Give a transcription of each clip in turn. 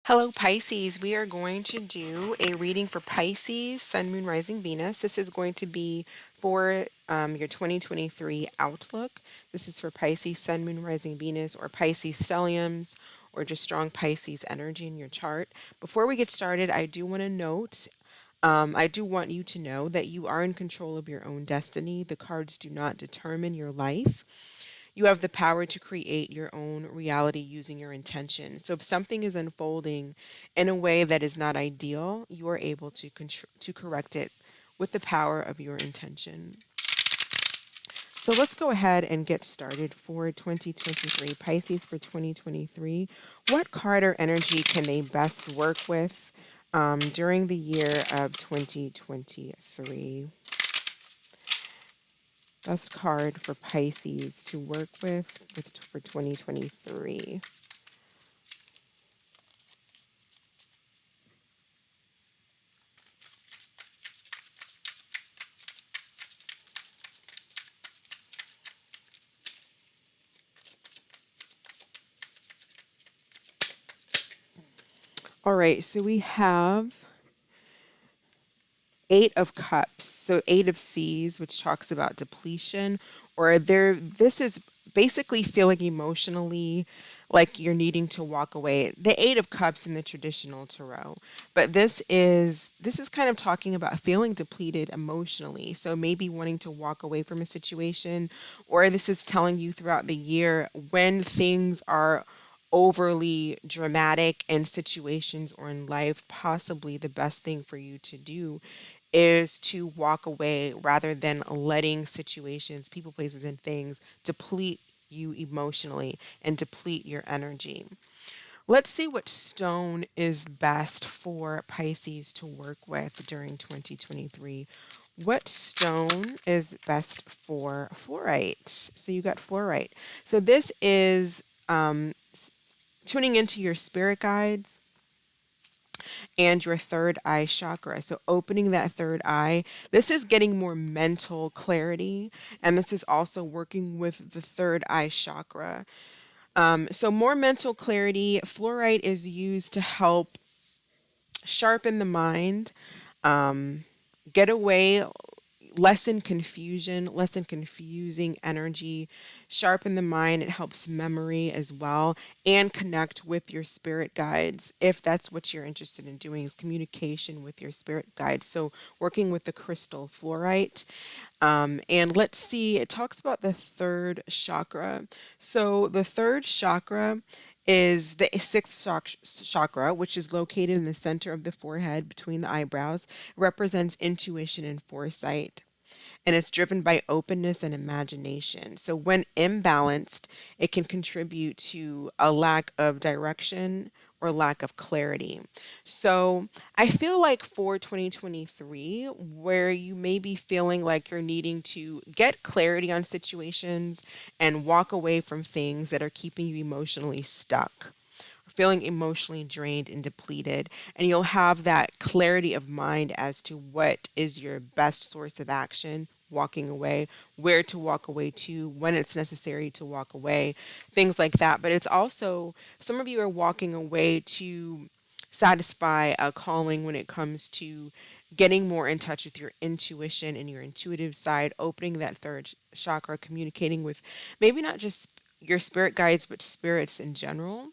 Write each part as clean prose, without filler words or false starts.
Hello, Pisces. We are going to do a reading for Pisces, Sun, Moon, Rising, Venus. This is going to be for your 2023 outlook. This is for Pisces, Sun, Moon, Rising, Venus, or Pisces stelliums, or just strong Pisces energy in your chart. Before we get started, I do want to note I do want you to know that you are in control of your own destiny. The cards do not determine your life. You have the power to create your own reality using your intention. So if something is unfolding in a way that is not ideal, you are able to correct it with the power of your intention. So let's go ahead and get started for 2023. Pisces for 2023. What card or energy can they best work with during the year of 2023? Best card for Pisces to work with for 2023. All right, so we have Eight of Cups, so Eight of Seas, which talks about depletion, or there. This is basically feeling emotionally like you're needing to walk away. The Eight of Cups in the traditional tarot, but this is kind of talking about feeling depleted emotionally. So maybe wanting to walk away from a situation, or this is telling you throughout the year when things are overly dramatic in situations or in life, possibly the best thing for you to do is to walk away rather than letting situations, people, places, and things deplete you emotionally and deplete your energy. Let's see what stone is best for Pisces to work with during 2023. What stone is best for fluorite? So you got fluorite. So this is tuning into your spirit guides and your third eye chakra. So, opening that third eye, this is getting more mental clarity, and this is also working with the third eye chakra. So, more mental clarity. Fluorite is used to help sharpen the mind, get away, lessen confusion, lessen confusing energy, sharpen the mind. It helps memory as well, and connect with your spirit guides. If that's what you're interested in doing, is communication with your spirit guides. So, working with the crystal fluorite. And let's see, it talks about the third chakra. So, the third chakra is the sixth chakra, which is located in the center of the forehead between the eyebrows, represents intuition and foresight. And it's driven by openness and imagination. So, when imbalanced, it can contribute to a lack of direction or lack of clarity. So, I feel like for 2023, where you may be feeling like you're needing to get clarity on situations and walk away from things that are keeping you emotionally stuck, feeling emotionally drained and depleted, and you'll have that clarity of mind as to what is your best source of action, walking away, where to walk away to, when it's necessary to walk away, things like that. But it's also, some of you are walking away to satisfy a calling when it comes to getting more in touch with your intuition and your intuitive side, opening that third chakra, communicating with maybe not just your spirit guides, but spirits in general.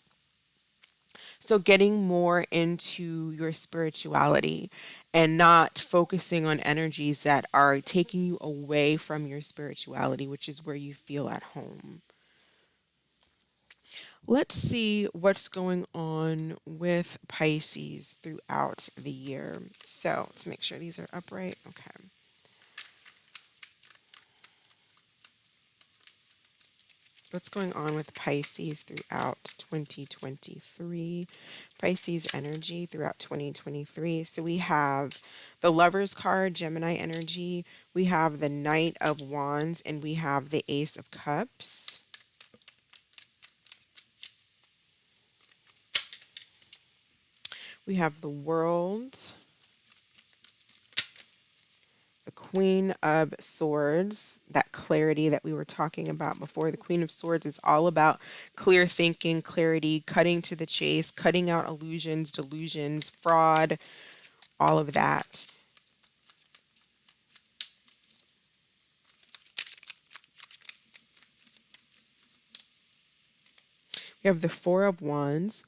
So, getting more into your spirituality and not focusing on energies that are taking you away from your spirituality, which is where you feel at home. Let's see what's going on with Pisces throughout the year. So, let's make sure these are upright. Okay. What's going on with Pisces throughout 2023? Pisces energy throughout 2023. So we have the Lover's card, Gemini energy. We have the Knight of Wands, and we have the Ace of Cups. We have the World, the Queen of Swords, that clarity that we were talking about before. The Queen of Swords is all about clear thinking, clarity, cutting to the chase, cutting out illusions, delusions, fraud, all of that. We have the Four of Wands.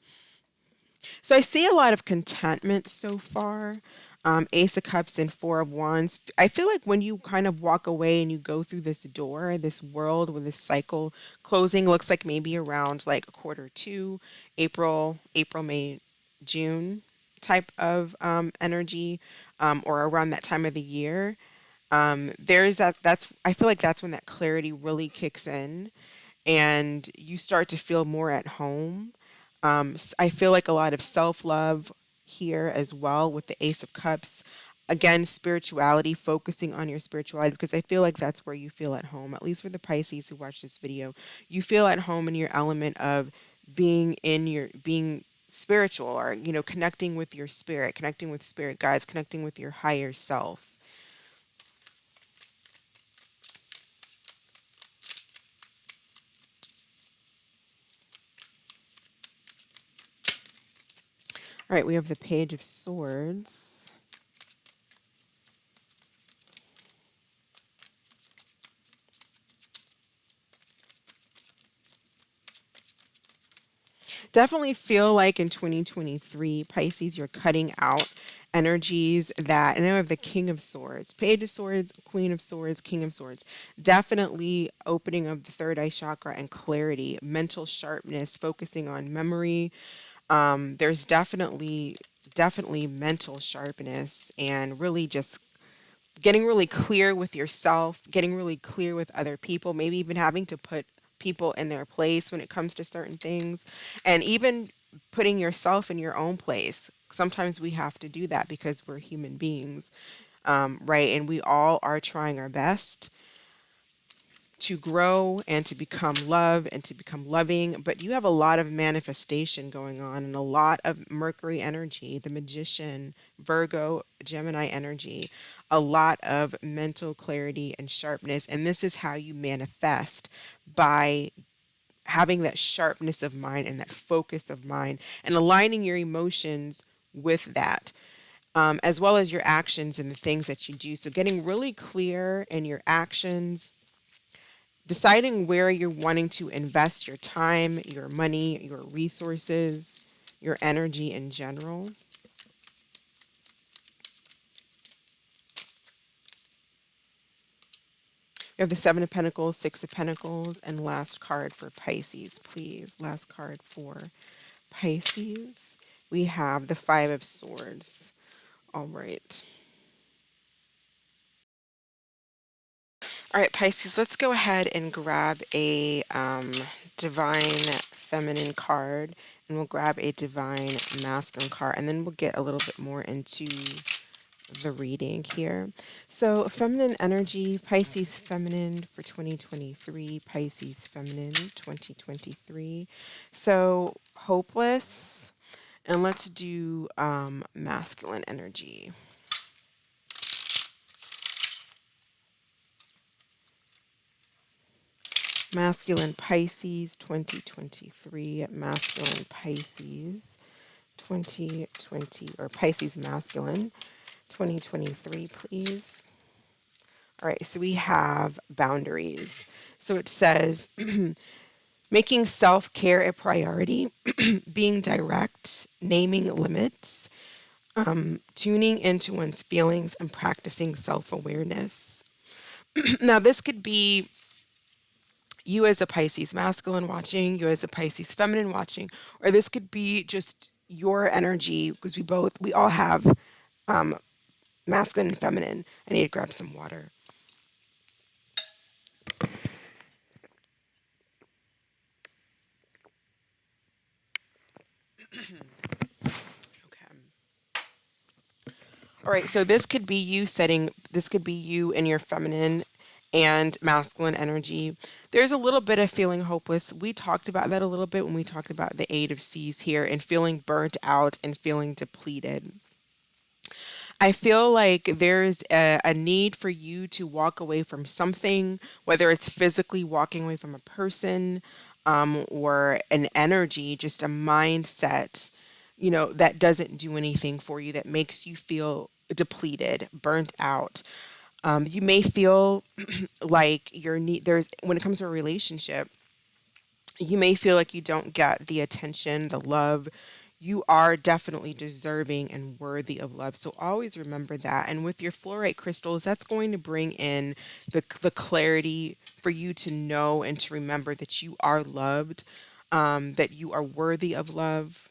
So I see a lot of contentment so far. Ace of Cups and Four of Wands. I feel like when you kind of walk away and you go through this door, this world with this cycle closing, looks like maybe around like quarter two, May, June type of energy, or around that time of the year. There's that. I feel like that's when that clarity really kicks in, and you start to feel more at home. I feel like a lot of self love here as well with the Ace of Cups. Again, spirituality, focusing on your spirituality, because I feel like that's where you feel at home. At least for the Pisces who watch this video, you feel at home in your element of being spiritual, or connecting with your spirit, connecting with spirit guides, connecting with your higher self. All right, we have the Page of Swords. Definitely feel like in 2023, Pisces, you're cutting out energies that, and then we have the King of Swords, Page of Swords, Queen of Swords, King of Swords. Definitely opening of the third eye chakra and clarity, mental sharpness, focusing on memory. There's definitely mental sharpness and really just getting really clear with yourself, getting really clear with other people, maybe even having to put people in their place when it comes to certain things, and even putting yourself in your own place. Sometimes we have to do that because we're human beings, right? And we all are trying our best to grow and to become love and to become loving. But you have a lot of manifestation going on and a lot of Mercury energy, the Magician, Virgo, Gemini energy, a lot of mental clarity and sharpness. And this is how you manifest, by having that sharpness of mind and that focus of mind and aligning your emotions with that. As well as your actions and the things that you do. So, getting really clear in your actions, deciding where you're wanting to invest your time, your money, your resources, your energy in general. We have the Seven of Pentacles, Six of Pentacles, and last card for Pisces, please. Last card for Pisces. We have the Five of Swords. All right. All right, Pisces, let's go ahead and grab a divine feminine card, and we'll grab a divine masculine card, and then we'll get a little bit more into the reading here. So, feminine energy, Pisces feminine for 2023, Pisces feminine 2023. So, hopeless, and let's do masculine energy. Masculine Pisces 2023, masculine Pisces 2020, or Pisces masculine 2023, please. All right, so we have boundaries. So it says making self-care a priority, being direct, naming limits, tuning into one's feelings, and practicing self-awareness. Now, this could be you as a Pisces masculine watching, you as a Pisces feminine watching, or this could be just your energy, because we all have masculine and feminine. I need to grab some water. Okay. All right, so this could be you in your feminine and masculine energy. There's a little bit of feeling hopeless. We talked about that a little bit when we talked about the Eight of Seas here, and feeling burnt out and feeling depleted. I feel like there's a need for you to walk away from something, whether it's physically walking away from a person, or an energy, just a mindset, that doesn't do anything for you, that makes you feel depleted, burnt out. You may feel like there's, when it comes to a relationship, you may feel like you don't get the attention, the love. You are definitely deserving and worthy of love. So always remember that. And with your fluorite crystals, that's going to bring in the clarity for you to know and to remember that you are loved, that you are worthy of love,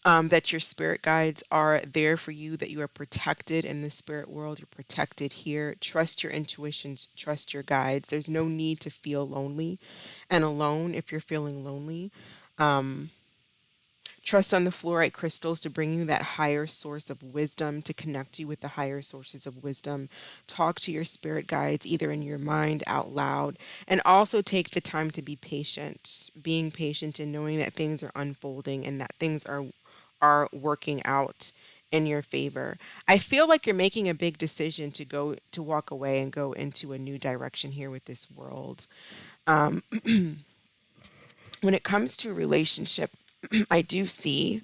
that your spirit guides are there for you, that you are protected in the spirit world, you're protected here. Trust your intuitions, trust your guides. There's no need to feel lonely and alone if you're feeling lonely. Trust on the fluorite crystals to bring you that higher source of wisdom, to connect you with the higher sources of wisdom. Talk to your spirit guides, either in your mind, out loud, and also take the time to be patient. Being patient and knowing that things are unfolding and that things are working out in your favor. I feel like you're making a big decision to walk away and go into a new direction here with this world. When it comes to a relationship, I do see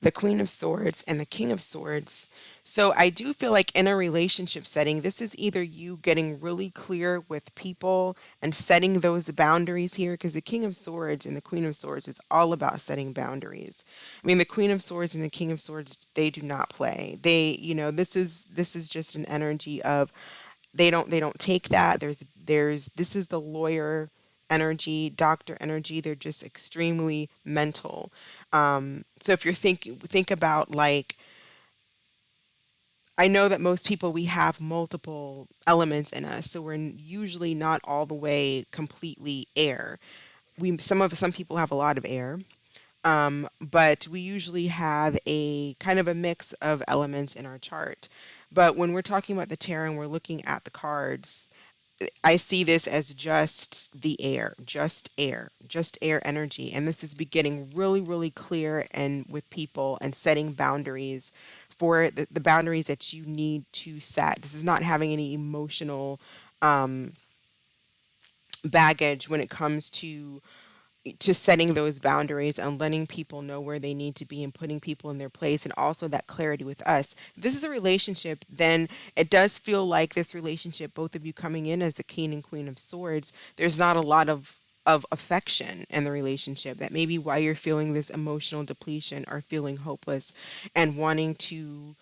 the Queen of Swords and the King of Swords. So I do feel like in a relationship setting, this is either you getting really clear with people and setting those boundaries here, because the King of Swords and the Queen of Swords is all about setting boundaries. I mean, the Queen of Swords and the King of Swords, they do not play. This is just an energy of, they don't take that. This is the lawyer energy, doctor energy. They're just extremely mental. So if you're think about, like, I know that most people, we have multiple elements in us, so we're usually not all the way completely air. Some people have a lot of air, but we usually have a kind of a mix of elements in our chart. But when we're talking about the tarot and we're looking at the cards, I see this as just the air, just air energy. And this is getting really, really clear and with people and setting boundaries for the boundaries that you need to set. This is not having any emotional baggage when it comes to setting those boundaries and letting people know where they need to be and putting people in their place, and also that clarity with us. If this is a relationship, then it does feel like this relationship, both of you coming in as the king and queen of swords, there's not a lot of affection in the relationship. That may be why you're feeling this emotional depletion or feeling hopeless and wanting to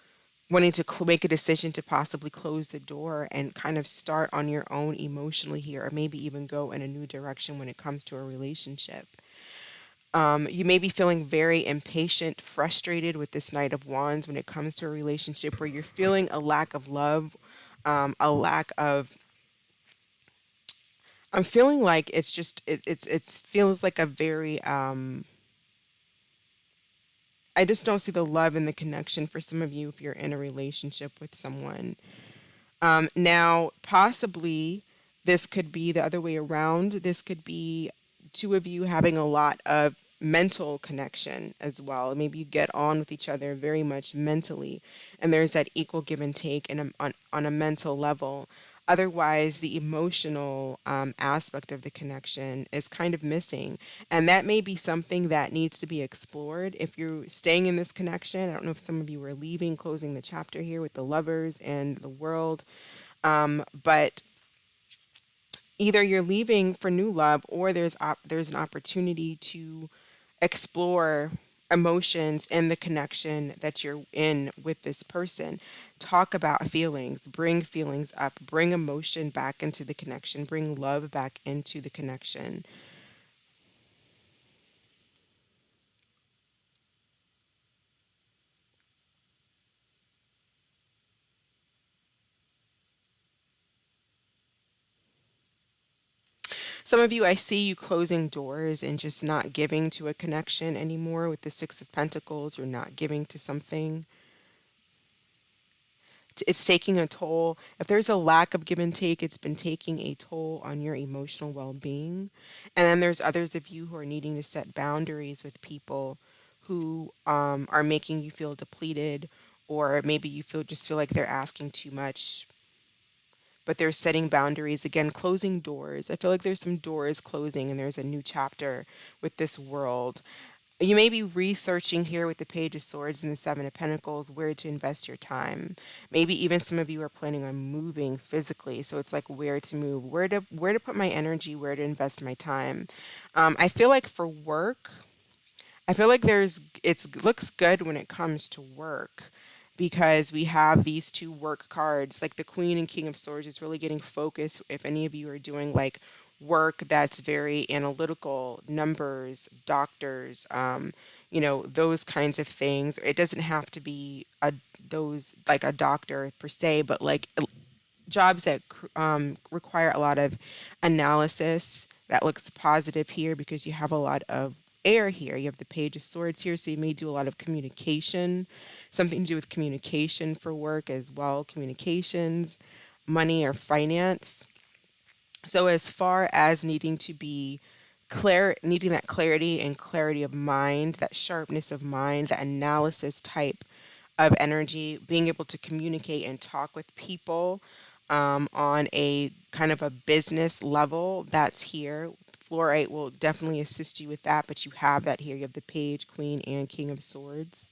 make a decision to possibly close the door and kind of start on your own emotionally here, or maybe even go in a new direction when it comes to a relationship. You may be feeling very impatient, frustrated with this Knight of Wands when it comes to a relationship where you're feeling a lack of love, a lack of. I'm feeling like it's just it's feels like a very. I just don't see the love and the connection for some of you if you're in a relationship with someone. Now, possibly this could be the other way around. This could be two of you having a lot of mental connection as well. Maybe you get on with each other very much mentally, and there's that equal give and take on a mental level. Otherwise, the emotional aspect of the connection is kind of missing. And that may be something that needs to be explored if you're staying in this connection. I don't know if some of you are leaving, closing the chapter here with the lovers and the world. But either you're leaving for new love, or there's an opportunity to explore emotions in the connection that you're in with this person. Talk about feelings, bring feelings up, bring emotion back into the connection, bring love back into the connection. Some of you, I see you closing doors and just not giving to a connection anymore with the Six of Pentacles. You're not giving to something. It's taking a toll. If there's a lack of give and take, it's been taking a toll on your emotional well being. And then there's others of you who are needing to set boundaries with people who are making you feel depleted, or maybe you feel like they're asking too much, but they're setting boundaries. Again, closing doors. I feel like there's some doors closing and there's a new chapter with this world. You may be researching here with the Page of Swords and the Seven of Pentacles where to invest your time. Maybe even some of you are planning on moving physically, so it's like where to move, where to put my energy, where to invest my time. I feel like for work, I feel like it looks good when it comes to work because we have these two work cards. Like the Queen and King of Swords is really getting focused. If any of you are doing like work that's very analytical, numbers, doctors, those kinds of things. It doesn't have to be those like a doctor per se, but like jobs that require a lot of analysis. That looks positive here because you have a lot of air here. You have the Page of Swords here, so you may do a lot of communication, something to do with communication for work as well, communications, money or finance. So as far as needing that clarity and clarity of mind, that sharpness of mind, that analysis type of energy, being able to communicate and talk with people on a kind of a business level, that's here. Fluorite will definitely assist you with that, but you have that here. You have the Page, Queen, and King of Swords.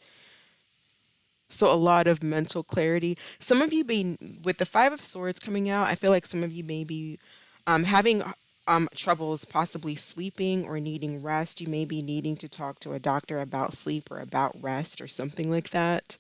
So a lot of mental clarity. Some of you be with the Five of Swords coming out. I feel like some of you may be having troubles possibly sleeping or needing rest. You may be needing to talk to a doctor about sleep or about rest or something like that.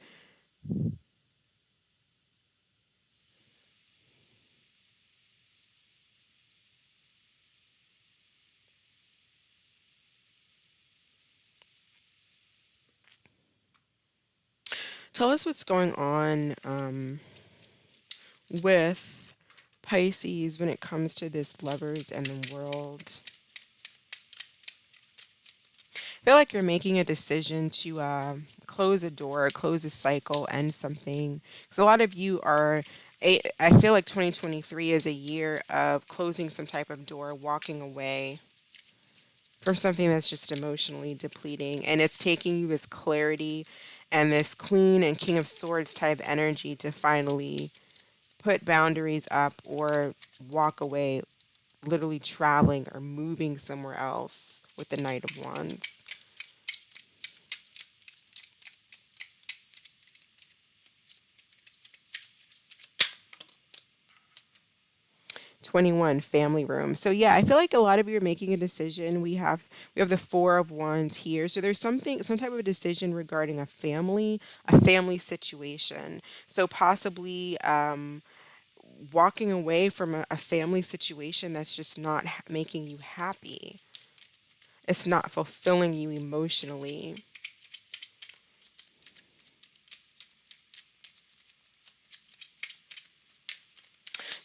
Tell us what's going on with Pisces when it comes to this lovers and the world. I feel like you're making a decision to close a door, close a cycle, end something. Because a lot of you I feel like 2023 is a year of closing some type of door, walking away from something that's just emotionally depleting. And it's taking you this clarity and this Queen and King of Swords type energy to finally put boundaries up or walk away, literally traveling or moving somewhere else with the Knight of Wands. 21 family room. So yeah, I feel like a lot of you are making a decision. We have the Four of Wands here. So there's some type of a decision regarding a family situation. So possibly walking away from a family situation that's just not making you happy. It's not fulfilling you emotionally.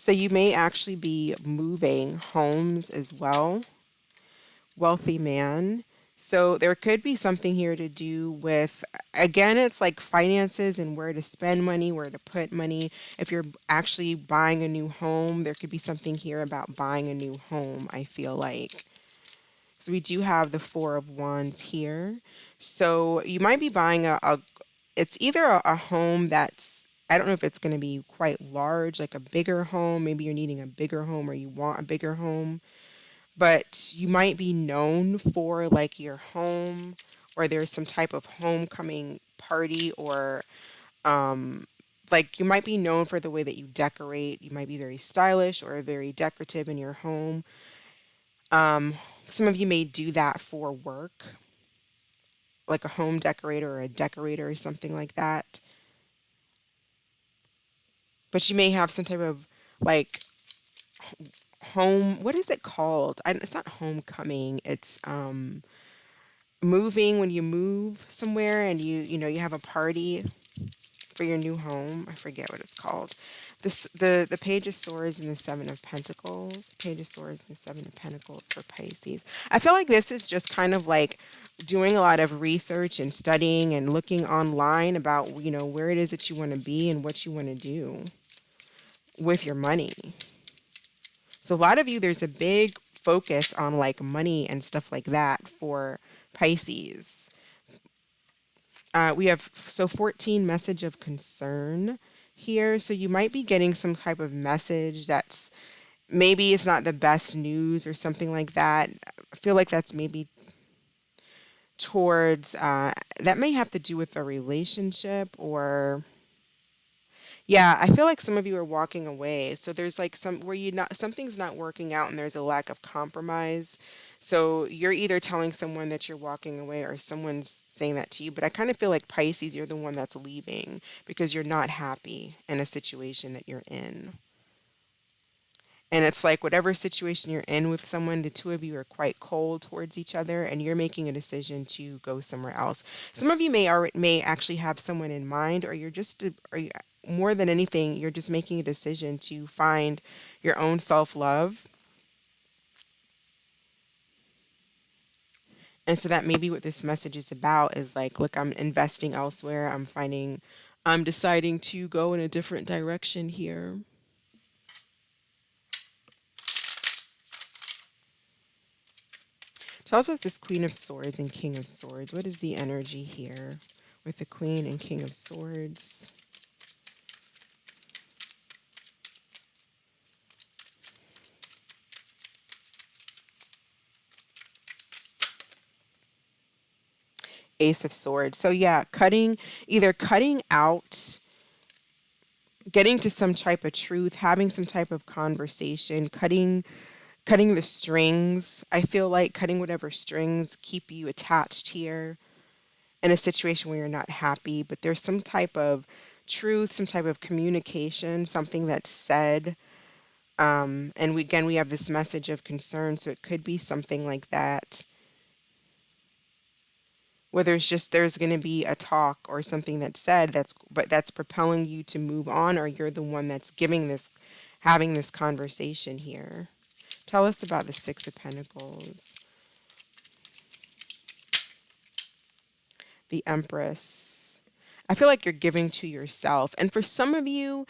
So you may actually be moving homes as well. Wealthy man. So there could be something here to do with, again, it's like finances and where to spend money, where to put money. If you're actually buying a new home, there could be something here about buying a new home, I feel like. So we do have the Four of Wands here. So you might be buying it's either a home that's, I don't know if it's going to be quite large, like a bigger home. Maybe you're needing a bigger home or you want a bigger home, but you might be known for like your home, or there's some type of homecoming party, or like you might be known for the way that you decorate. You might be very stylish or very decorative in your home. Some of you may do that for work, like a home decorator or a decorator or something like that. But you may have some type of like home, what is it called? It's not homecoming. It's moving, when you move somewhere and you have a party for your new home. I forget what it's called. The Page of Swords and the Seven of Pentacles. Page of Swords and the Seven of Pentacles for Pisces. I feel like this is just kind of like doing a lot of research and studying and looking online about where it is that you want to be and what you want to do with your money. So a lot of you, there's a big focus on like money and stuff like that for Pisces. We have so 14 message of concern here. So you might be getting some type of message that's maybe it's not the best news or something like that. I feel like that's maybe towards that may have to do with a relationship or yeah, I feel like some of you are walking away. So there's like some where you not something's not working out and there's a lack of compromise. So you're either telling someone that you're walking away or someone's saying that to you. But I kind of feel like Pisces, you're the one that's leaving because you're not happy in a situation that you're in. And it's like whatever situation you're in with someone, the two of you are quite cold towards each other, and you're making a decision to go somewhere else. Some of you may actually have someone in mind, or you're just, or you, more than anything, you're just making a decision to find your own self love. And so that may be what this message is about is like, look, I'm investing elsewhere. I'm deciding to go in a different direction here. Tell us about this Queen of Swords and King of Swords. What is the energy here with the Queen and King of Swords? Ace of Swords. So yeah, either cutting out, getting to some type of truth, having some type of conversation, cutting the strings. I feel like cutting whatever strings keep you attached here in a situation where you're not happy, but there's some type of truth, some type of communication, something that's said. And we have this message of concern, so it could be something like that. Whether it's just there's going to be a talk or something that's said that's propelling you to move on, or you're the one that's having this conversation here. Tell us about the Six of Pentacles, the Empress. I feel like you're giving to yourself. And for some of you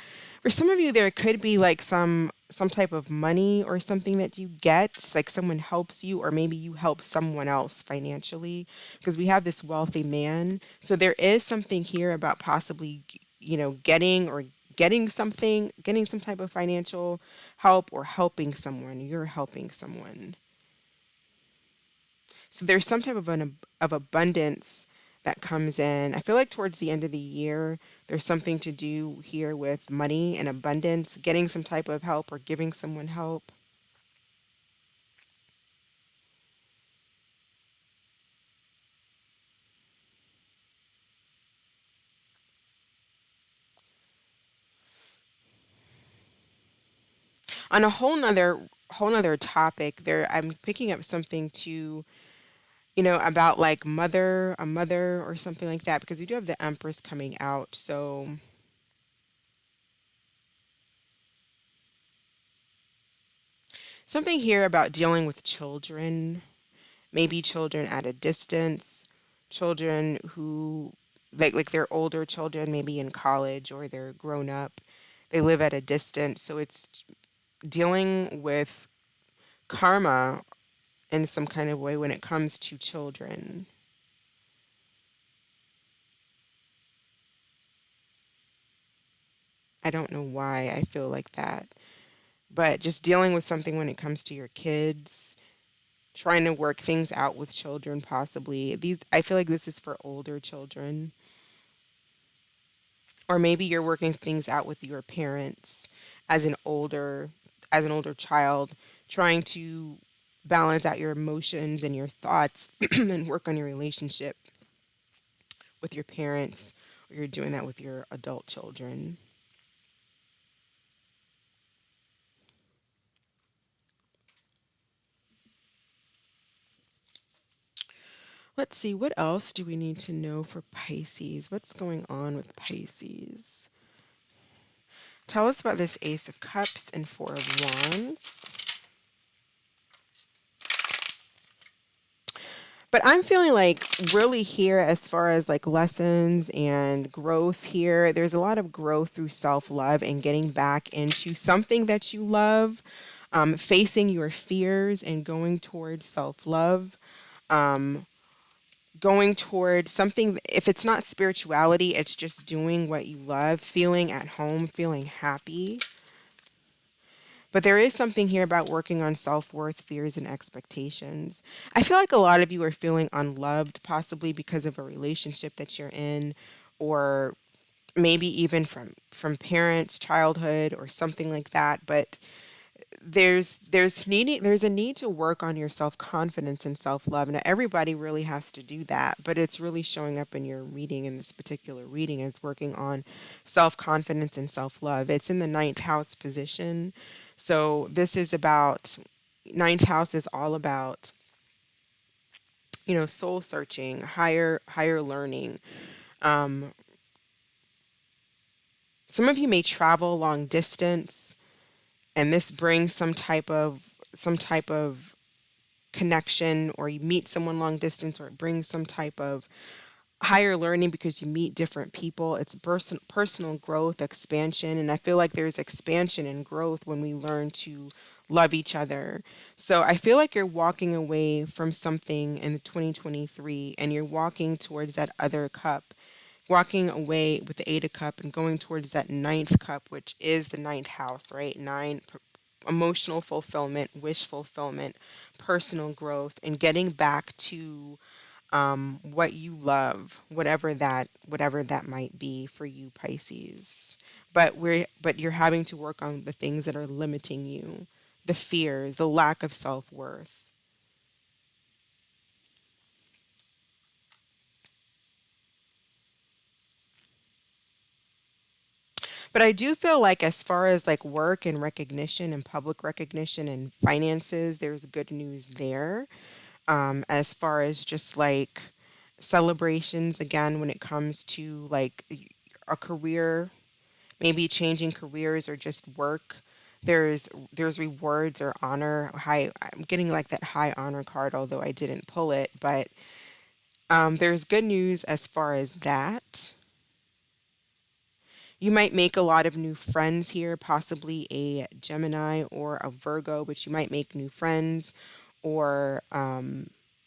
there could be like some type of money or something that you get, like someone helps you or maybe you help someone else financially because we have this wealthy man. So there is something here about possibly, getting some type of financial help or helping someone. You're helping someone. So there's some type of abundance that comes in. I feel like towards the end of the year, there's something to do here with money and abundance, getting some type of help or giving someone help. On a whole nother topic, there I'm picking up something to, about like a mother or something like that, because we do have the Empress coming out. So something here about dealing with children, maybe children at a distance, children who like they're older children, maybe in college or they're grown up. They live at a distance, so it's dealing with karma in some kind of way when it comes to children. I don't know why I feel like that, but just dealing with something when it comes to your kids, trying to work things out with children possibly. These I feel like this is for older children. Or maybe you're working things out with your parents as an older as an older child, trying to balance out your emotions and your thoughts and work on your relationship with your parents, or you're doing that with your adult children. Let's see, what else do we need to know for Pisces? What's going on with Pisces? Tell us about this Ace of Cups and Four of Wands. But I'm feeling like really here as far as like lessons and growth here, there's a lot of growth through self love and getting back into something that you love, facing your fears and going towards self love, going towards something. If it's not spirituality, it's just doing what you love, feeling at home, feeling happy. But there is something here about working on self-worth, fears, and expectations. I feel like a lot of you are feeling unloved, possibly because of a relationship that you're in, or maybe even from parents, childhood, or something like that. But there's a need to work on your self-confidence and self-love. Now everybody really has to do that, but it's really showing up in your reading, in this particular reading, as working on self-confidence and self-love. It's in the ninth house position. So this is about, ninth house is all about, soul searching, higher learning. Some of you may travel long distance, and this brings some type of connection, or you meet someone long distance, or it brings some type of higher learning because you meet different people. It's personal growth, expansion, and I feel like there's expansion and growth when we learn to love each other. So I feel like you're walking away from something in 2023, and you're walking towards that other cup, walking away with the eight of cup and going towards that ninth cup, which is the ninth house, right? Nine, emotional fulfillment, wish fulfillment, personal growth, and getting back to what you love, whatever that might be for you, Pisces. But you're having to work on the things that are limiting you, the fears, the lack of self-worth. But I do feel like, as far as like work and recognition and public recognition and finances, there's good news there. As far as just like celebrations, again, when it comes to like a career, maybe changing careers or just work, there's rewards or honor. High, I'm getting like that high honor card, although I didn't pull it, but there's good news as far as that. You might make a lot of new friends here, possibly a Gemini or a Virgo, but you might make new friends, or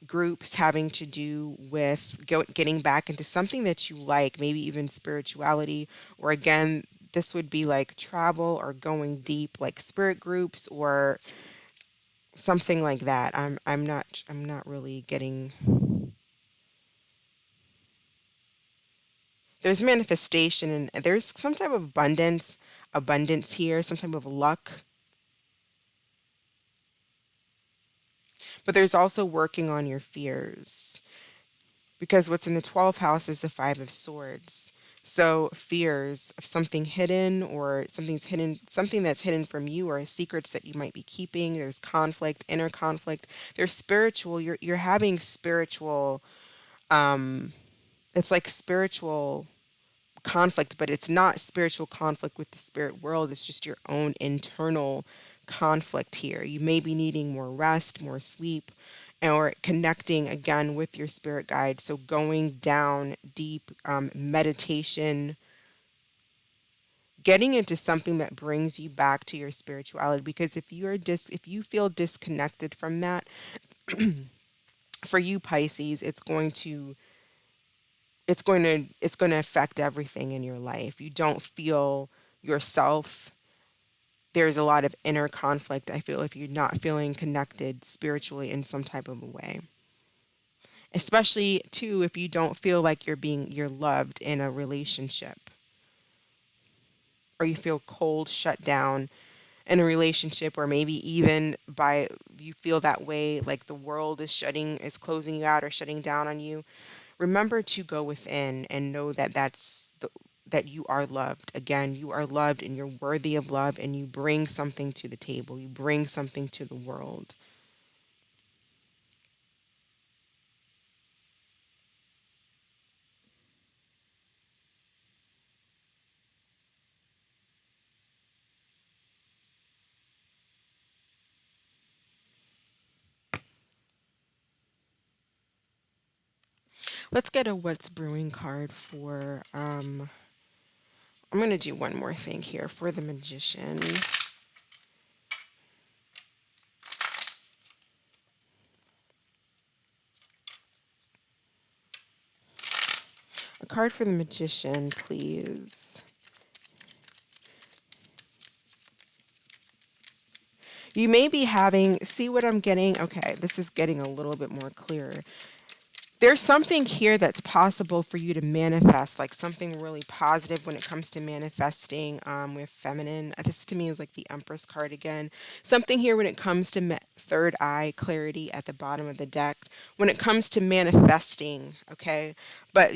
groups having to do with getting back into something that you like, maybe even spirituality, or again, this would be like travel or going deep, like spirit groups or something like that. I'm not really getting. There's manifestation, and there's some type of abundance here, some type of luck. But there's also working on your fears, because what's in the 12th house is the five of swords. So fears of something hidden, or something's hidden, something that's hidden from you, or secrets that you might be keeping. There's conflict, inner conflict. There's spiritual. You're having spiritual. It's like spiritual conflict, but it's not spiritual conflict with the spirit world. It's just your own internal conflict here. You may be needing more rest, more sleep, or connecting again with your spirit guide. So going down deep, meditation, getting into something that brings you back to your spirituality. Because if you feel disconnected from that, for you, Pisces, it's going to affect everything in your life. You don't feel yourself. There's a lot of inner conflict, I feel, if you're not feeling connected spiritually in some type of a way. Especially too if you don't feel like you're loved in a relationship, or you feel cold, shut down in a relationship, or maybe even by you feel that way, like the world is closing you out or shutting down on you. Remember to go within and know that you are loved. Again, you are loved, and you're worthy of love, and you bring something to the table. You bring something to the world. Let's get a what's brewing card for I'm going to do one more thing here for the magician. card for the Magician, please. You may be having, see what I'm getting? Okay, this is getting a little bit more clearer. There's something here that's possible for you to manifest, like something really positive when it comes to manifesting with feminine. This to me is like the Empress card again. Something here when it comes to third eye clarity at the bottom of the deck. When it comes to manifesting, okay? But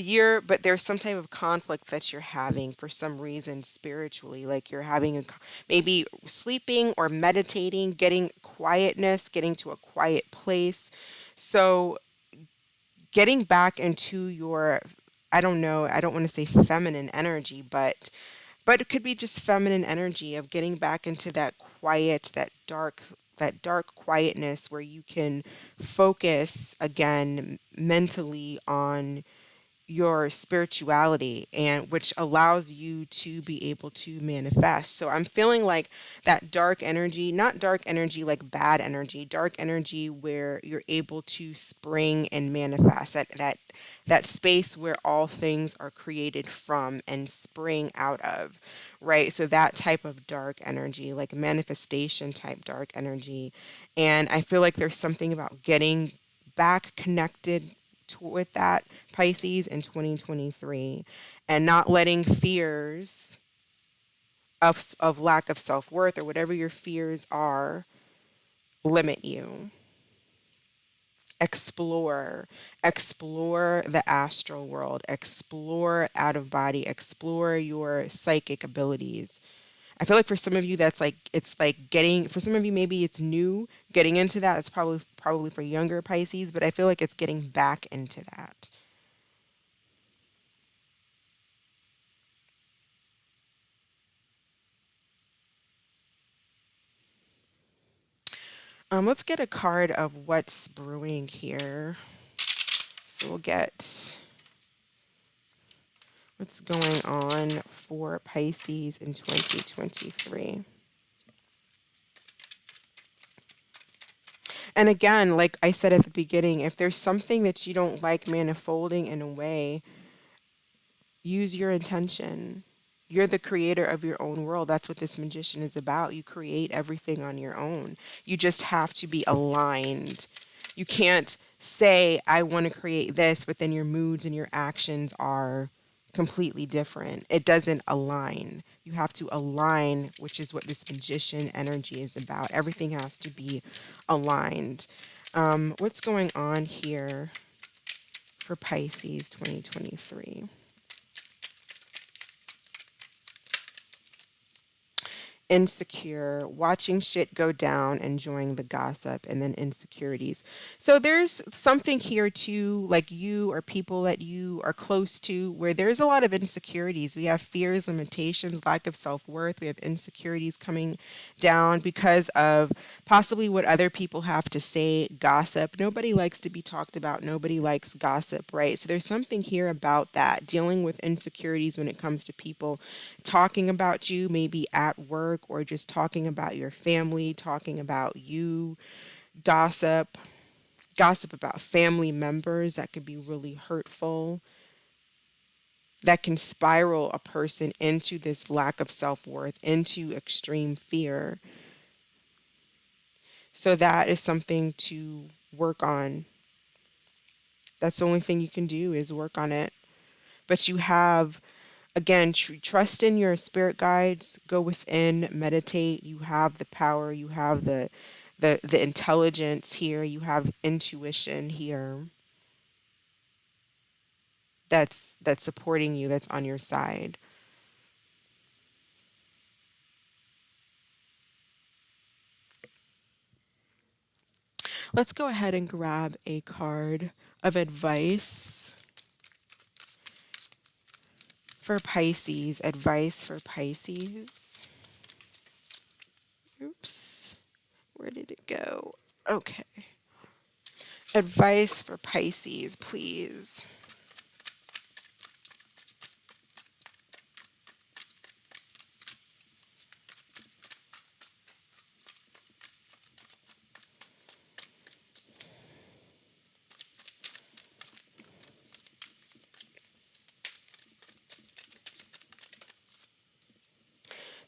there's some type of conflict that you're having for some reason spiritually, like you're having maybe sleeping or meditating, getting quietness, getting to a quiet place. So getting back into your, I don't know, I don't want to say feminine energy, but it could be just feminine energy of getting back into that quiet, that dark quietness where you can focus again mentally on your spirituality, and which allows you to be able to manifest. So I'm feeling like that dark energy, not dark energy like bad energy, dark energy where you're able to spring and manifest, that space where all things are created from and spring out of, right? So that type of dark energy, like manifestation type dark energy. And I feel like there's something about getting back connected with that, Pisces, in 2023, and not letting fears of lack of self-worth or whatever your fears are limit you. Explore the astral world, explore out of body, explore your psychic abilities. I feel like for some of you that's like, it's like getting, for some of you maybe it's new getting into that. It's probably for younger Pisces, but I feel like it's getting back into that. Let's get a card of what's brewing here. So we'll get what's going on for Pisces in 2023. And again, like I said at the beginning, if there's something that you don't like manifolding in a way, use your intention. You're the creator of your own world. That's what this magician is about. You create everything on your own. You just have to be aligned. You can't say, I want to create this, but then your moods and your actions are completely different. It doesn't align. You have to align, which is what this magician energy is about. Everything has to be aligned. What's going on here for Pisces 2023? Insecure, watching shit go down, enjoying the gossip, and then insecurities. So there's something here too, like you or people that you are close to, where there's a lot of insecurities. We have fears, limitations, lack of self worth. We have insecurities coming down because of possibly what other people have to say, gossip. Nobody likes to be talked about, nobody likes gossip, right? So there's something here about that, dealing with insecurities when it comes to people talking about you, maybe at work or just talking about your family, talking about you, gossip, gossip about family members that could be really hurtful, that can spiral a person into this lack of self worth, into extreme fear. So that is something to work on. That's the only thing you can do is work on it. But you have, again, trust in your spirit guides, go within, meditate. You have the power, you have the intelligence here, you have intuition here that's supporting you, that's on your side. Let's go ahead and grab a card of advice for Pisces. Advice for Pisces. Oops. Where did it go? Okay. Advice for Pisces, please.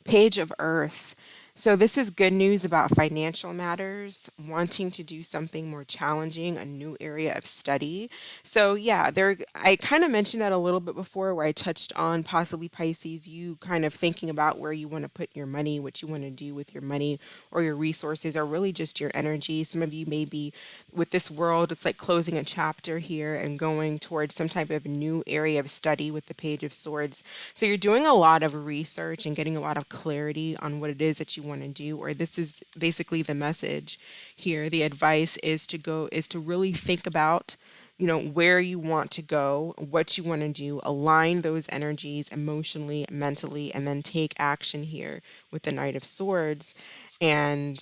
Page of Earth. So this is good news about financial matters, wanting to do something more challenging, a new area of study. So yeah, there I kind of mentioned that a little bit before where I touched on possibly Pisces, you kind of thinking about where you want to put your money, what you want to do with your money or your resources or really just your energy. Some of you may be with this world, it's like closing a chapter here and going towards some type of new area of study with the Page of Swords. So you're doing a lot of research and getting a lot of clarity on what it is that you want to do, or this is basically the message here. The advice is to really think about, where you want to go, what you want to do, align those energies emotionally, mentally, and then take action here with the Knight of Swords. And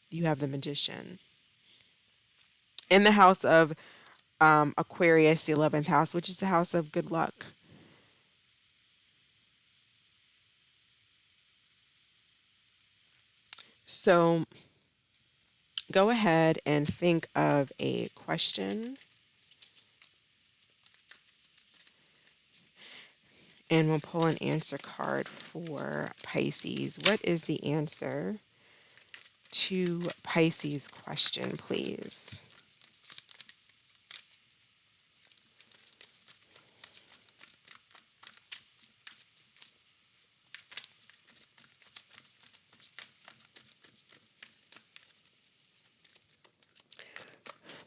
you have the Magician. In the house of Aquarius, the 11th house, which is the house of good luck. So go ahead and think of a question, and we'll pull an answer card for Pisces. What is the answer to Pisces question, please?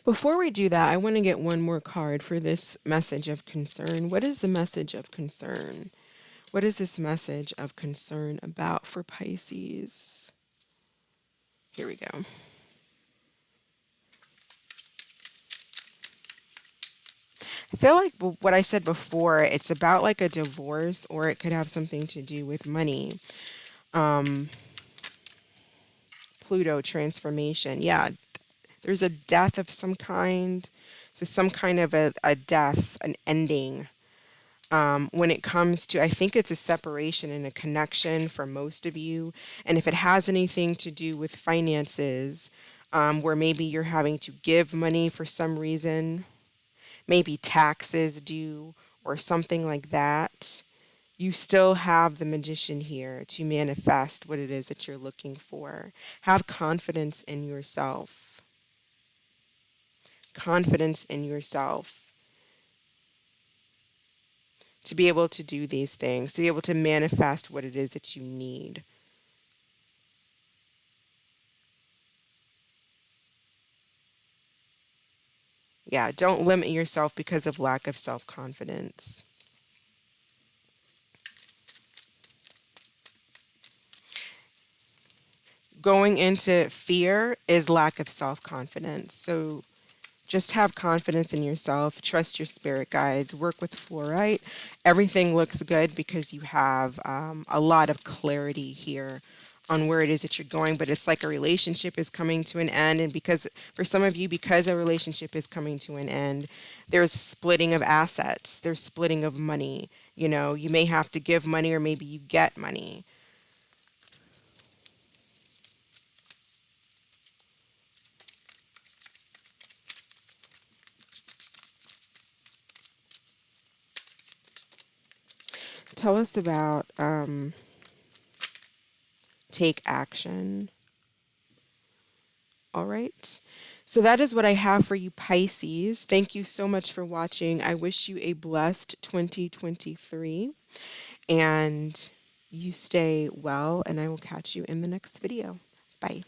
Before we do that, I want to get one more card for this message of concern. What is the message of concern? What is this message of concern about for Pisces? Here we go. I feel like what I said before, it's about like a divorce, or it could have something to do with money. Pluto transformation. Yeah, there's a death of some kind. So some kind of a death, an ending. When it comes to, I think it's a separation and a connection for most of you. And if it has anything to do with finances, where maybe you're having to give money for some reason, maybe taxes due or something like that, you still have the Magician here to manifest what it is that you're looking for. Have confidence in yourself. Confidence in yourself to be able to do these things, to be able to manifest what it is that you need. Yeah, don't limit yourself because of lack of self-confidence. Going into fear is lack of self-confidence. So just have confidence in yourself, trust your spirit guides, work with fluorite. Everything looks good because you have a lot of clarity here on where it is that you're going, but it's like a relationship is coming to an end. And because for some of you, because a relationship is coming to an end, there's splitting of assets, there's splitting of money. You may have to give money or maybe you get money. Tell us about take action. All right. So that is what I have for you, Pisces. Thank you so much for watching. I wish you a blessed 2023, and you stay well, and I will catch you in the next video. Bye.